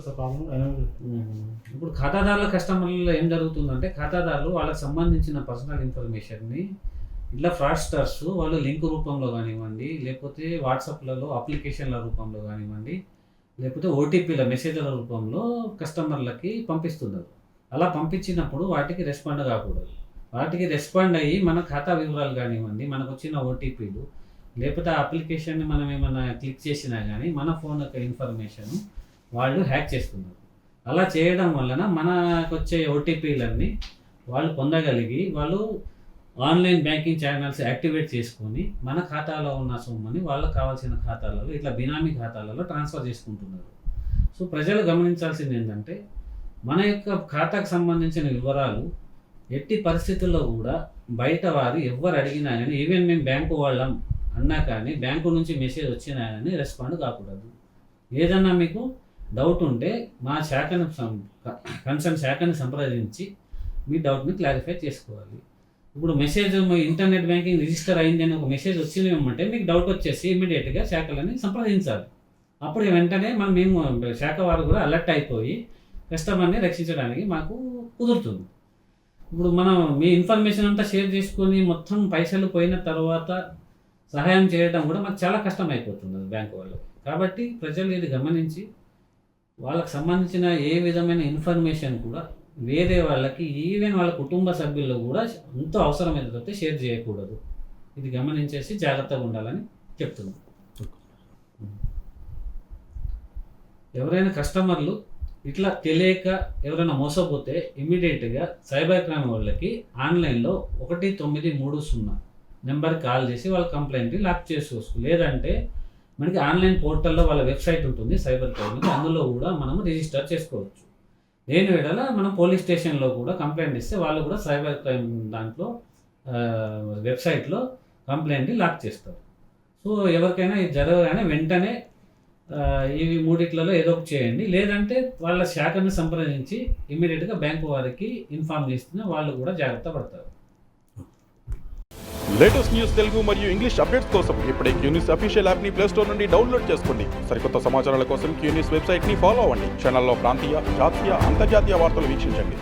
వస్తే ప్రాబ్లం. ఇప్పుడు ఖాతాదారుల కస్టమర్లలో ఏం జరుగుతుందంటే ఖాతాదారులు వాళ్ళకి సంబంధించిన పర్సనల్ ఇన్ఫర్మేషన్ని ఇట్లా ఫ్రాడ్స్టర్స్ వాళ్ళు లింక్ రూపంలో కానివ్వండి, లేకపోతే వాట్సాప్లలో అప్లికేషన్ల రూపంలో కానివ్వండి, లేకపోతే ఓటీపీల మెసేజ్ల రూపంలో కస్టమర్లకి పంపిస్తున్నారు. అలా పంపించినప్పుడు వాటికి రెస్పాండ్ కాకూడదు. వాటికి రెస్పాండ్ అయ్యి మన ఖాతా వివరాలు కానివ్వండి, మనకు వచ్చిన ఓటీపీలు, లేకపోతే ఆ అప్లికేషన్ని మనం ఏమైనా క్లిక్ చేసినా కానీ మన ఫోన్ యొక్క ఇన్ఫర్మేషన్ వాళ్ళు హ్యాక్ చేస్తున్నారు. అలా చేయడం వలన మనకు వచ్చే ఓటీపీలన్నీ వాళ్ళు పొందగలిగి వాళ్ళు ఆన్లైన్ బ్యాంకింగ్ ఛానల్స్ యాక్టివేట్ చేసుకొని మన ఖాతాలో ఉన్న సొమ్ముని వాళ్ళకు కావాల్సిన ఖాతాలలో ఇట్లా బినామీ ఖాతాలలో ట్రాన్స్ఫర్ చేసుకుంటున్నారు. సో ప్రజలు గమనించాల్సింది ఏంటంటే మన యొక్క ఖాతాకు సంబంధించిన వివరాలు ఎట్టి పరిస్థితుల్లో కూడా బయట వారు ఎవరు అడిగినా కానీ, ఈవెన్ మేము బ్యాంకు వాళ్ళం అన్నా కానీ, బ్యాంకు నుంచి మెసేజ్ వచ్చినా కానీ రెస్పాండ్ కాకూడదు. ఏదన్నా మీకు డౌట్ ఉంటే మా శాఖను కన్సర్న్ శాఖని సంప్రదించి మీ డౌట్ని క్లారిఫై చేసుకోవాలి. ఇప్పుడు మెసేజ్ ఇంటర్నెట్ బ్యాంకింగ్ రిజిస్టర్ అయింది అని ఒక మెసేజ్ వచ్చింది ఏమంటే మీకు డౌట్ వచ్చేసి ఇమీడియట్గా శాఖలని సంప్రదించాలి. అప్పుడు వెంటనే మేము శాఖ వారు కూడా అలర్ట్ అయిపోయి కస్టమర్ని రక్షించడానికి మాకు కుదురుతుంది. ఇప్పుడు మనం మీ ఇన్ఫర్మేషన్ అంతా షేర్ చేసుకొని మొత్తం పైసలు పోయిన తర్వాత సహాయం చేయడం కూడా మాకు చాలా కష్టం అయిపోతుంది బ్యాంకు వాళ్ళకి. కాబట్టి ప్రజలు ఇది గమనించి వాళ్ళకి సంబంధించిన ఏ విధమైన ఇన్ఫర్మేషన్ కూడా వేరే వాళ్ళకి, ఈవెన్ వాళ్ళ కుటుంబ సభ్యుల్లో కూడా ఎంతో అవసరమైతే షేర్ చేయకూడదు. ఇది గమనించేసి జాగ్రత్తగా ఉండాలని చెప్తున్నాం. ఎవరైనా కస్టమర్లు ఇట్లా తెలియక ఎవరైనా మోసపోతే ఇమ్మీడియట్గా సైబర్ క్రైమ్ వాళ్ళకి ఆన్లైన్లో 1930 నెంబర్కి కాల్ చేసి వాళ్ళ కంప్లైంట్ని లాక్ చేసుకోవచ్చు. లేదంటే మనకి ఆన్లైన్ పోర్టల్లో వాళ్ళ వెబ్సైట్ ఉంటుంది సైబర్ క్రైమ్, అందులో కూడా మనము రిజిస్టర్ చేసుకోవచ్చు. దేని వేళ మనం పోలీస్ స్టేషన్లో కూడా కంప్లైంట్ ఇస్తే వాళ్ళు కూడా సైబర్ క్రైమ్ దాంట్లో వెబ్సైట్లో కంప్లైంట్ని లాక్ చేస్తారు. సో ఎవరికైనా ఇది జరగగానే వెంటనే ఇవి మూడిట్లలో ఏదో ఒకటి చేయండి. లేదంటే వాళ్ళ శాఖను సంప్రదించి ఇమ్మీడియట్గా బ్యాంకు వారికి ఇన్ఫార్మ్ చేస్తున్నా వాళ్ళు కూడా జాగ్రత్త పడతారు. లేటెస్ట్ న్యూస్ తెలుగు మరియు ఇంగ్లీష్ అప్డేట్స్ కోసం ఇప్పుడే క్యూన్యూస్ అఫీషియల్ యాప్ని ప్లే స్టోర్ నుండి డౌన్లోడ్ చేసుకోండి. సరికొత్త సమాచారాల కోసం క్యూన్యూస్ వెబ్సైట్ని ఫాలో అవ్వండి. ఛానల్లో ప్రాంతీయ, జాతీయ, అంతర్జాతీయ వార్తలు వీక్షించండి.